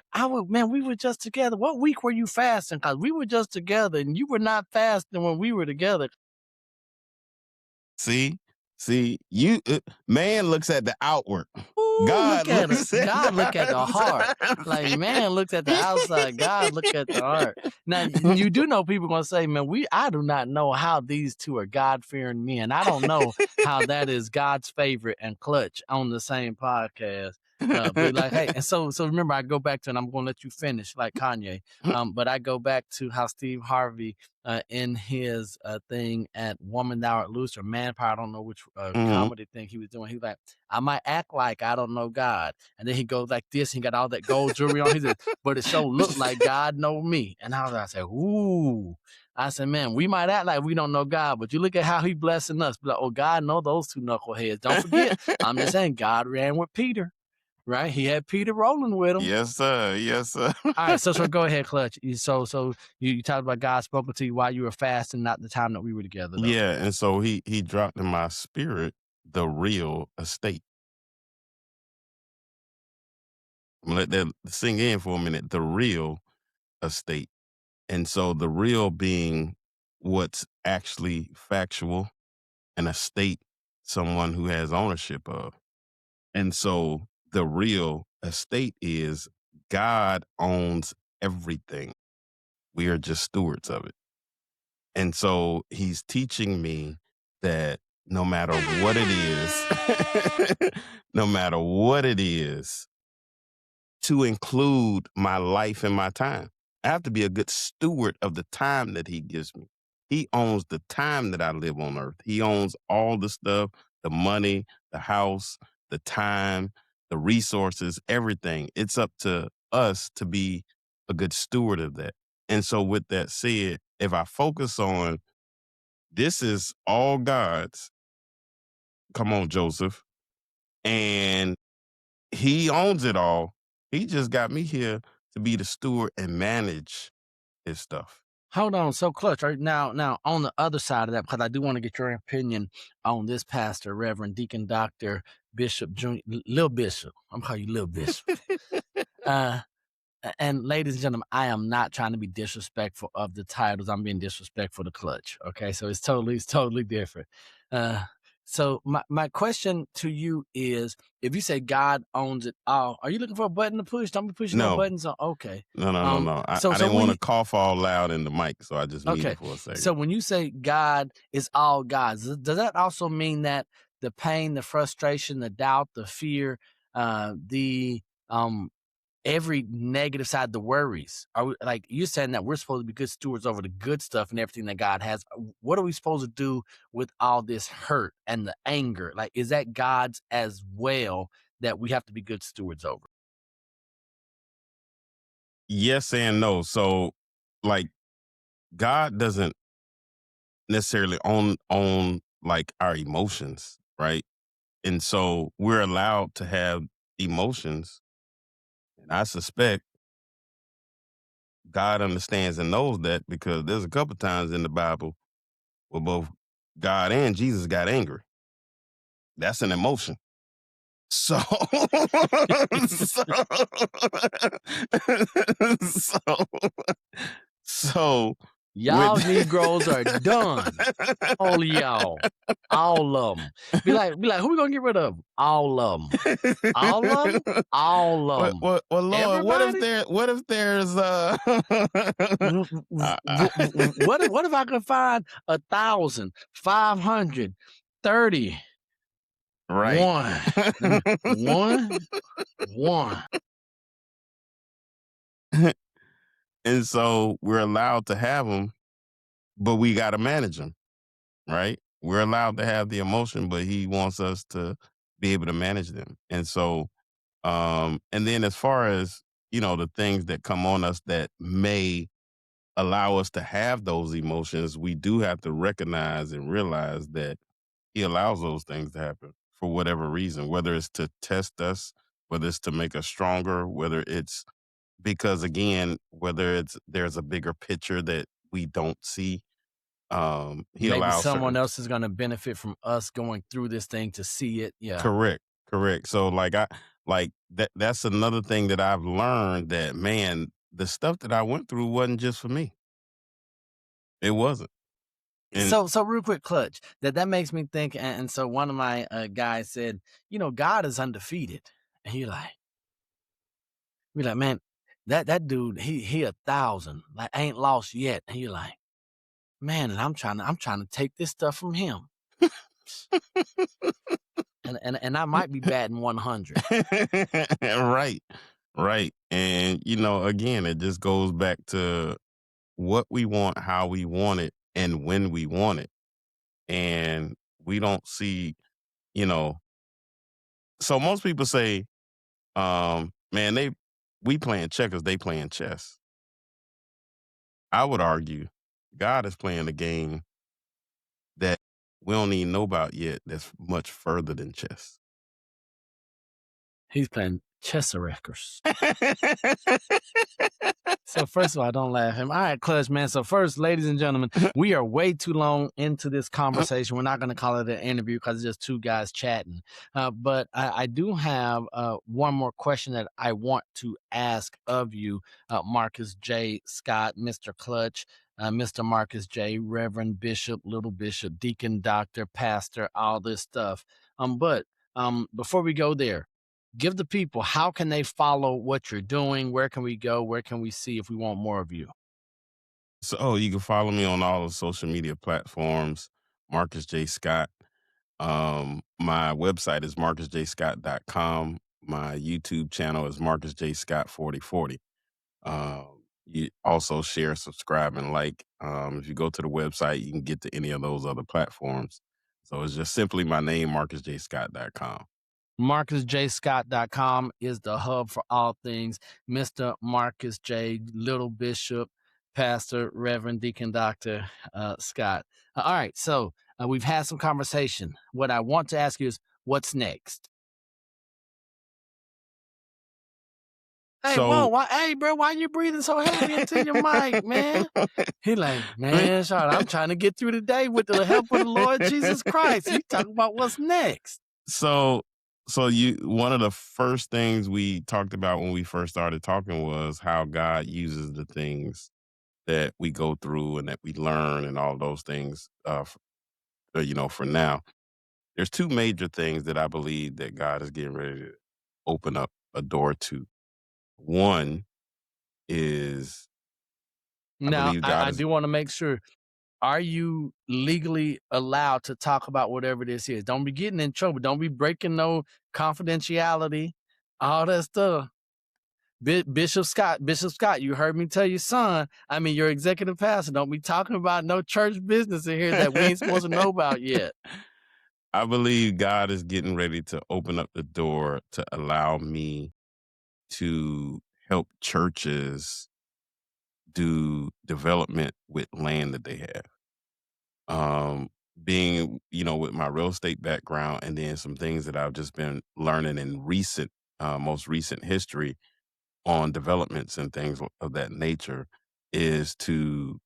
we were just together. What week were you fasting? Because we were just together and you were not fasting when we were together. see you man looks at the outward. Ooh, God look at it. looks at God look at the heart. Like, the man looks at the outside. God look at the heart. Now, you do know people gonna say, man, I do not know how these two are God-fearing men. I don't know how that is God's favorite and Clutch on the same podcast. Be like, hey, and so remember, I go back to, and I'm going to let you finish like Kanye. But I go back to how Steve Harvey, in his thing at Woman Thou Art Loose or Manpower, I don't know which comedy thing he was doing. He's like, I might act like I don't know God, and then he goes like this. He got all that gold jewelry on. He said, but it sure looked like God know me. And I said, ooh. I said, man, we might act like we don't know God, but you look at how he blessing us. Be like, oh, God know those two knuckleheads. Don't forget, I'm just saying, God ran with Peter. Right, he had Peter rolling with him. Yes, sir. Yes, sir. All right, so go ahead, Clutch. So you talked about God spoken to you while you were fasting, not the time that we were together, though. Yeah, and so he dropped in my spirit the real estate. I'm gonna let that sink in for a minute. The real estate. And so the real being what's actually factual, and a state someone who has ownership of. And so the real estate is God owns everything. We are just stewards of it. And so he's teaching me that no matter what it is, no matter what it is, to include my life and my time. I have to be a good steward of the time that he gives me. He owns the time that I live on earth. He owns all the stuff, the money, the house, the time, the resources, everything. It's up to us to be a good steward of that. And so with that said, if I focus on this is all God's, come on, Joseph, and he owns it all. He just got me here to be the steward and manage his stuff. Hold on, so Clutch, right now on the other side of that, because I do want to get your opinion on this pastor, Reverend Deacon Doctor Bishop Jr., Lil Bishop. I'm calling you Lil Bishop. And ladies and gentlemen, I am not trying to be disrespectful of the titles. I'm being disrespectful to Clutch. Okay, so it's totally different. So my question to you is, if you say God owns it all, are you looking for a button to push? Don't be pushing no buttons. Okay. No. I didn't want to cough all loud in the mic, so I just muted for a second. So when you say God is all God's, does that also mean that the pain, the frustration, the doubt, the fear, every negative side, the worries, like you're saying that we're supposed to be good stewards over the good stuff and everything that God has. What are we supposed to do with all this hurt and the anger? Like, is that God's as well that we have to be good stewards over? Yes and no. So like God doesn't necessarily own like our emotions, right? And so we're allowed to have emotions. And I suspect God understands and knows that, because there's a couple times in the Bible where both God and Jesus got angry. That's an emotion. So, so y'all Negroes are done. All y'all, all of them. Be like, who we gonna get rid of? All of them. All of them. All of them. Well, Lord, everybody? what if there's what if I could find 1,530? Right. One. And so we're allowed to have them, but we got to manage them, right? We're allowed to have the emotion, but he wants us to be able to manage them. And so, and then as far as, the things that come on us that may allow us to have those emotions, we do have to recognize and realize that he allows those things to happen for whatever reason, whether it's to test us, whether it's to make us stronger, whether it's because, again, there's a bigger picture that we don't see. He maybe allows someone else is going to benefit from us going through this thing to see it. Yeah. Correct. So that's another thing that I've learned, that, man, the stuff that I went through wasn't just for me. It wasn't. And so real quick, Clutch, that makes me think. And so one of my guys said, God is undefeated. And you're like, man, that dude, he 1,000, like ain't lost yet. And you're like, man, and I'm trying to take this stuff from him. And I might be batting 100. Right. Right. And, again, it just goes back to what we want, how we want it, and when we want it. And we don't see, you know, so most people say, man, we playing checkers, they playing chess. I would argue God is playing a game that we don't even know about yet that's much further than chess. He's playing Chessereckers. So first of all, don't laugh at him. All right, Clutch, man. So first, ladies and gentlemen, we are way too long into this conversation. We're not going to call it an interview because it's just two guys chatting. But I do have one more question that I want to ask of you, Marcus J. Scott, Mr. Clutch, Mr. Marcus J., Reverend Bishop, Little Bishop, Deacon, Doctor, Pastor, all this stuff. But before we go there, give the people, how can they follow what you're doing? Where can we go? Where can we see if we want more of you? So you can follow me on all the social media platforms, Marcus J. Scott. My website is marcusjscott.com. My YouTube channel is Marcus J. Scott 4040. You also share, subscribe, and like. If you go to the website, you can get to any of those other platforms. So it's just simply my name, marcusjscott.com. MarcusJScott.com is the hub for all things Mr. Marcus J. Little Bishop, Pastor, Reverend Deacon Dr. Scott. All right, so we've had some conversation. What I want to ask you is, what's next? Hey, hey, bro, why you breathing so heavy into your mic, man? He like, man, Charlotte, I'm trying to get through the day with the help of the Lord Jesus Christ. You talking about what's next? So one of the first things we talked about when we first started talking was how God uses the things that we go through and that we learn and all those things. For now, there's two major things that I believe that God is getting ready to open up a door to. One is Now, I do want to make sure. Are you legally allowed to talk about whatever this is? Don't be getting in trouble. Don't be breaking no confidentiality, all that stuff. Bishop Scott, you heard me tell your son, your executive pastor, don't be talking about no church business in here that we ain't supposed to know about yet. I believe God is getting ready to open up the door to allow me to help churches do development with land that they have. Being, with my real estate background and then some things that I've just been learning in most recent history on developments and things of that nature is to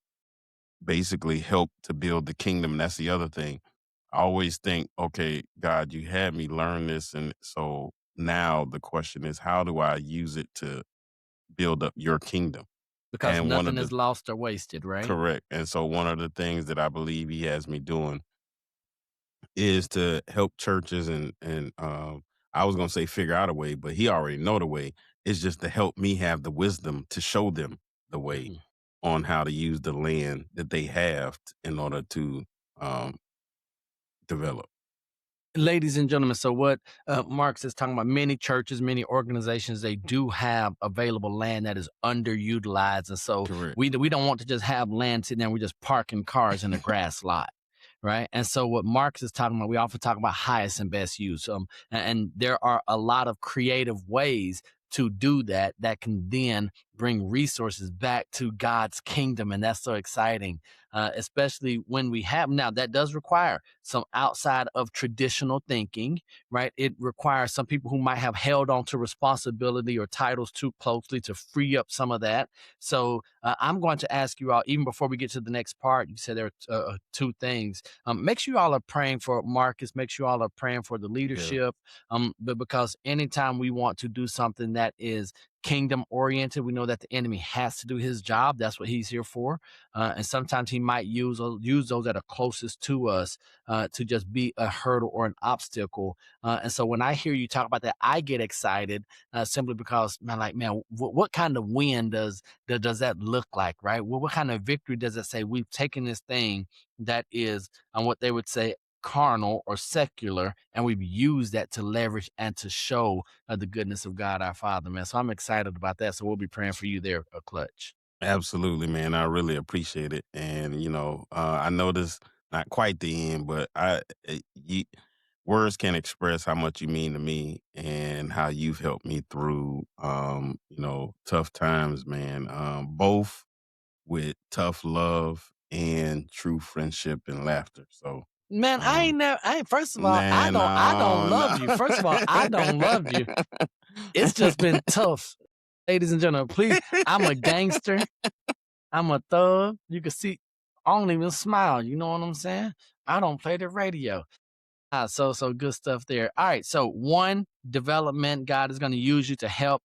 basically help to build the kingdom. And that's the other thing. I always think, okay, God, you had me learn this. And so now the question is, how do I use it to build up your kingdom? Because nothing is lost or wasted, right? Correct. And so one of the things that I believe he has me doing is to help churches and I was going to say figure out a way, but he already know the way. It's just to help me have the wisdom to show them the way on how to use the land that they have in order to develop. Ladies and gentlemen, so what Marcus is talking about, many churches, many organizations, they do have available land that is underutilized. And so we don't want to just have land sitting there. We're just parking cars in a grass lot. Right. And so what Marcus is talking about, we often talk about highest and best use. And there are a lot of creative ways to do that can then bring resources back to God's kingdom. And that's so exciting, especially when we have now that does require some outside of traditional thinking, right? It requires some people who might have held on to responsibility or titles too closely to free up some of that. So I'm going to ask you all, even before we get to the next part, you said there are two things. Make sure you all are praying for Marcus. Make sure you all are praying for the leadership. But because anytime we want to do something that is kingdom oriented, we know that the enemy has to do his job. That's what he's here for. And sometimes he might use those that are closest to us to just be a hurdle or an obstacle. And so when I hear you talk about that, I get excited simply because, man, what kind of win does that look like, right? What kind of victory does it say? We've taken this thing that is what they would say carnal or secular, and we've used that to leverage and to show the goodness of God our Father, man. So I'm excited about that. So we'll be praying for you there, Clutch. Absolutely, man. I really appreciate it. And, I know this not quite the end, but words can't express how much you mean to me and how you've helped me through, tough times, man. Both with tough love and true friendship and laughter. So, Man, um, first of all, I man, don't no, love you. First of all, I don't love you. It's just been tough. Ladies and gentlemen, please, I'm a gangster. I'm a thug. You can see, I don't even smile. You know what I'm saying? I don't play the radio. So good stuff there. All right. So one, development. God is going to use you to help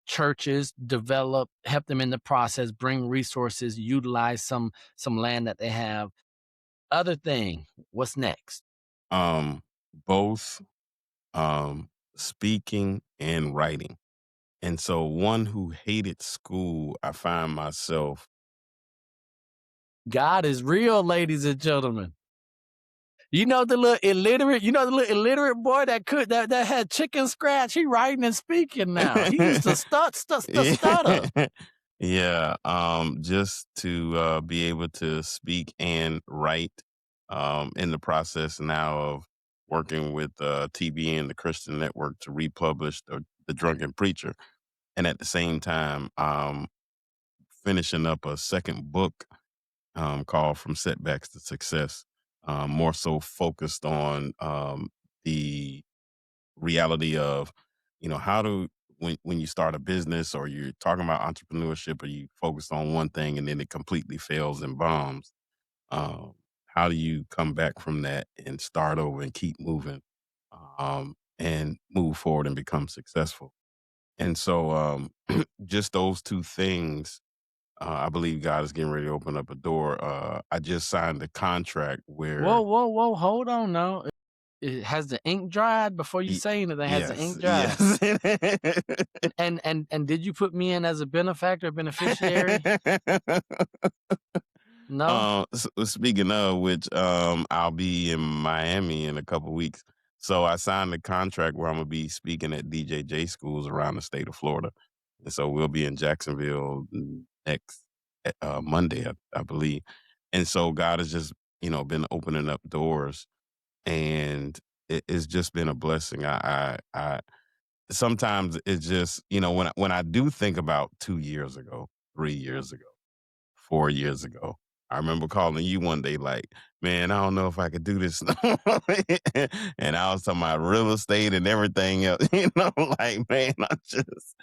churches develop, help them in the process, bring resources, utilize some land that they have. Other thing, what's next? Both speaking and writing. And so one who hated school, I find myself. God is real, ladies and gentlemen. You know the little illiterate boy that had chicken scratch. He writing and speaking now. He used to stutter. Yeah, just to be able to speak and write, in the process now of working with TBN, the Christian Network, to republish the Drunken Preacher, and at the same time, finishing up a second book called From Setbacks to Success, more so focused on the reality of, how to, when you start a business or you're talking about entrepreneurship or you focus on one thing and then it completely fails and bombs, um, how do you come back from that and start over and keep moving, and move forward and become successful? And so, just those two things, I believe God is getting ready to open up a door. I just signed a contract where. Whoa! Hold on now. Has the ink dried before you Y- say anything? Has the yes, ink dried? yes. And did you put me in as a benefactor, beneficiary? No. Speaking of which, I'll be in Miami in a couple weeks. So I signed a contract where I'm gonna be speaking at DJJ schools around the state of Florida, and so we'll be in Jacksonville next Monday, I believe. And so God has just been opening up doors, and it's just been a blessing. I sometimes it's just when I do think about 2 years ago, 3 years ago, 4 years ago. I remember calling you one day like, man, I don't know if I could do this. And I was talking about real estate and everything else, like, man, I just,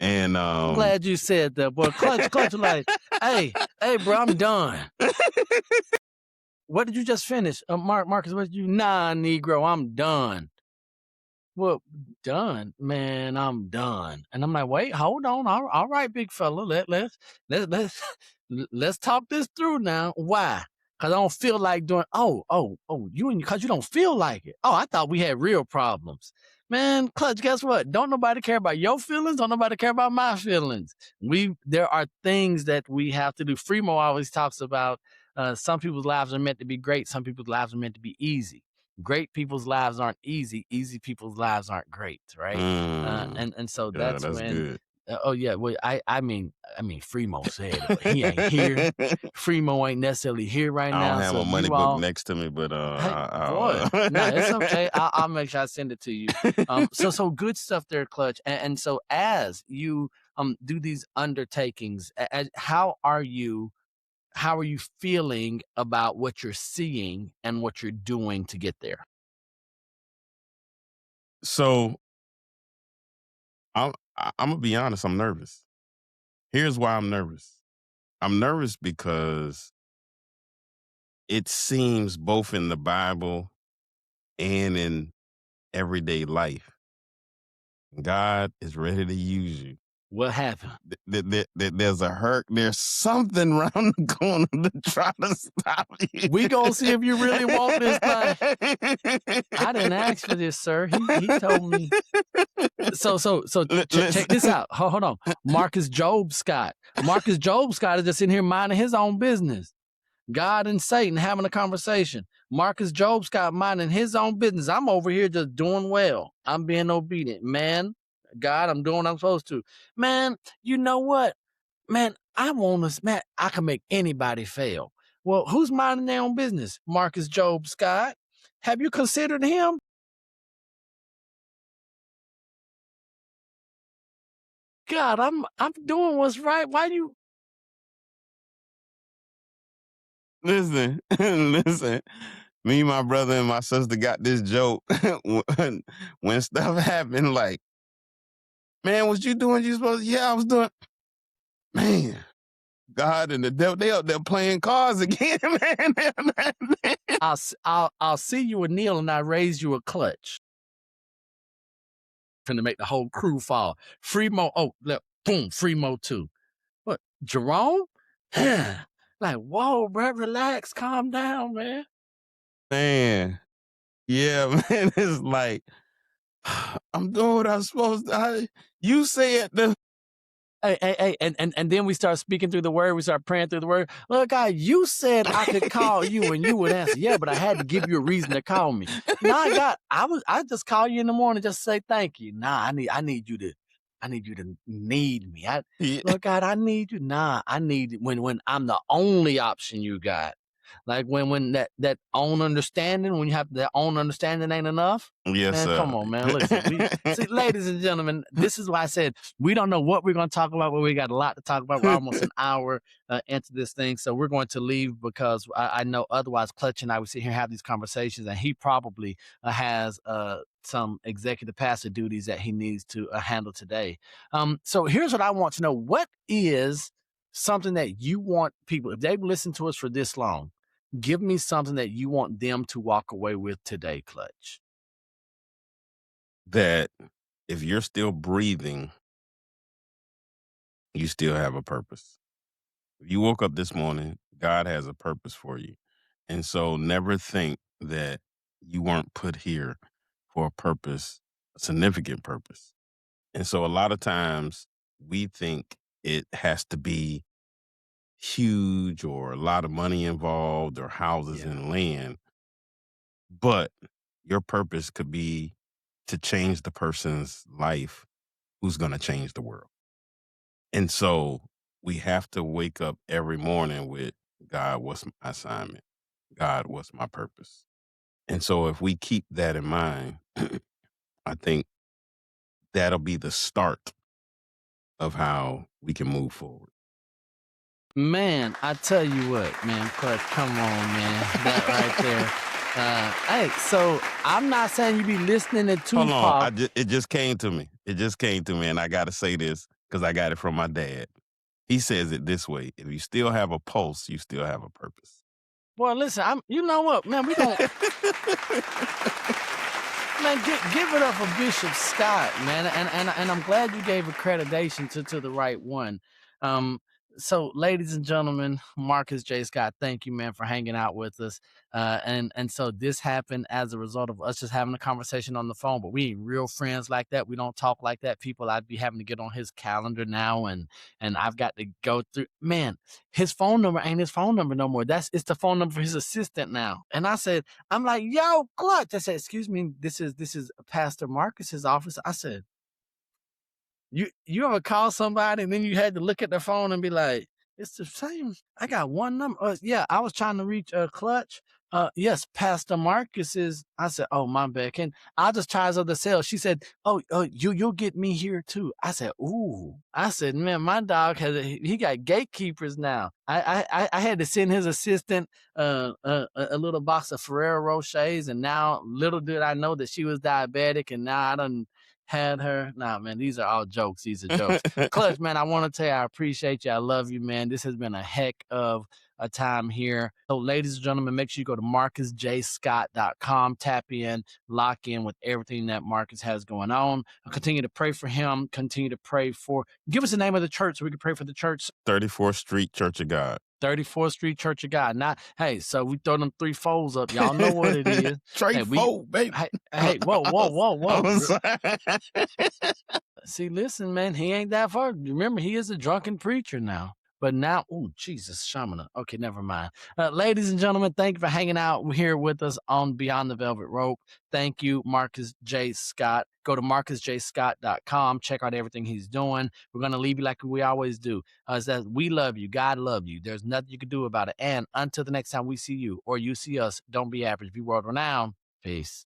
and I'm glad you said that, boy. Clutch, like, hey, bro, I'm done. What did you just finish? Marcus, what did you? Nah, Negro, I'm done. Well, done, man, I'm done. And I'm like, wait, hold on. All right, big fella, let's talk this through now. Why? Because I don't feel like doing. Because you don't feel like it. Oh, I thought we had real problems. Man, Clutch, guess what? Don't nobody care about your feelings. Don't nobody care about my feelings. There are things that we have to do. Freemo always talks about some people's lives are meant to be great. Some people's lives are meant to be easy. Great people's lives aren't easy. Easy people's lives aren't great, right? And so yeah, that's that's when. good. Well, I mean, Freemo said it, but he ain't here. Freemo ain't necessarily here right I now. don't have So a money you book all, next to me, but boy, no, it's okay. I'll make sure I send it to you. So good stuff there, Clutch. And so as you do these undertakings, how are you feeling about what you're seeing and what you're doing to get there? So I'm gonna be honest. I'm nervous. Here's why I'm nervous. I'm nervous because it seems both in the Bible and in everyday life, God is ready to use you. What happened? There's a hurt. There's something around the corner to try to stop you. We gonna see if you really want this thing. I didn't ask for this, sir. He told me. So check this out. Hold on. Marcus Job Scott is just in here minding his own business. God and Satan having a conversation. Marcus Job Scott minding his own business. I'm over here just doing well. I'm being obedient. Man, God, I'm doing what I'm supposed to. Man, you know what? Man, I want to, man, I can make anybody fail. Well, who's minding their own business? Marcus Job Scott. Have you considered him? God, I'm doing what's right. Why you? Listen, listen. Me, my brother, and my sister got this joke when stuff happened. Like, man, was you doing? You supposed? Yeah, I was doing. Man, God and the devil, they up there playing cards again, man. I'll see you with Neil and I raise you a clutch. Finna make the whole crew fall. Freemo, boom, Freemo too. What, Jerome? Like, whoa, bro, relax, calm down, man. Man, yeah, man, it's like, I'm doing what I'm supposed to. You said the. Hey, and then we start speaking through the word. We start praying through the word. Look, God, you said I could call you and you would answer. Yeah, but I had to give you a reason to call me. Nah, God, I just call you in the morning just to say thank you. Nah, I need you to need me. Look, God, I need you. Nah, I need when I'm the only option you got. Like when that own understanding, when you have that own understanding ain't enough. Yes, man, sir. Come on, man. Listen, see, ladies and gentlemen, this is why I said we don't know what we're going to talk about, but we got a lot to talk about. We're almost an hour into this thing, so we're going to leave because I know otherwise Clutch and I would sit here and have these conversations, and he probably has some executive pastor duties that he needs to handle today. So here's what I want to know. What is something that you want people, if they've listened to us for this long, give me something that you want them to walk away with today, Clutch. That if you're still breathing, you still have a purpose. If you woke up this morning, God has a purpose for you. And so never think that you weren't put here for a purpose, a significant purpose. And so a lot of times we think it has to be huge or a lot of money involved or houses and land. But your purpose could be to change the person's life who's going to change the world. And so we have to wake up every morning with, God, what's my assignment? God, what's my purpose? And so if we keep that in mind, I think that'll be the start of how we can move forward. Man, I tell you what, man, Clutch, come on, man. That right there. Hey, so I'm not saying you be listening to Tupac. Hold on, it just came to me. It just came to me, and I got to say this because I got it from my dad. He says it this way: if you still have a pulse, you still have a purpose. Boy, listen, you know what, man, we don't. Man, give it up for Bishop Scott, man, and I'm glad you gave accreditation to the right one. So, ladies and gentlemen, Marcus J. Scott, thank you, man, for hanging out with us. And so this happened as a result of us just having a conversation on the phone, but we ain't real friends like that. We don't talk like that. People, I'd be having to get on his calendar now, and I've got to go through. Man, his phone number ain't his phone number no more. It's the phone number for his assistant now. And I said, I'm like, yo, Clutch. I said, excuse me, this is Pastor Marcus's office. I said, You ever call somebody and then you had to look at the phone and be like, it's the same. I got one number. Yeah, I was trying to reach Clutch. Yes, Pastor Marcus is. I said, oh, my bad. I'll just try his other cell. She said, you'll get me here too. I said, ooh. I said, man, my dog he got gatekeepers now. I had to send his assistant a little box of Ferrero Rochers, and now little did I know that she was diabetic, and now I done had her. Nah, man, these are all jokes. These are jokes. Clutch, man, I want to tell you I appreciate you. I love you, man. This has been a heck of a time here. So, ladies and gentlemen, make sure you go to marcusjscott.com, tap in, lock in with everything that Marcus has going on. I'll continue to pray for him. Continue to pray for. Give us the name of the church so we can pray for the church. 34th Street Church of God. 34th Street Church of God. Now, hey, so we throw them 3 foes up. Y'all know what it is. Fold, baby. Hey, whoa. See, listen, man, he ain't that far. Remember, he is a drunken preacher now. But now, oh, Jesus, Shamana. Okay, never mind. Ladies and gentlemen, thank you for hanging out here with us on Beyond the Velvet Rope. Thank you, Marcus J. Scott. Go to marcusjscott.com. Check out everything he's doing. We're going to leave you like we always do. Is that we love you. God love you. There's nothing you can do about it. And until the next time we see you or you see us, don't be average. Be world renowned. Peace.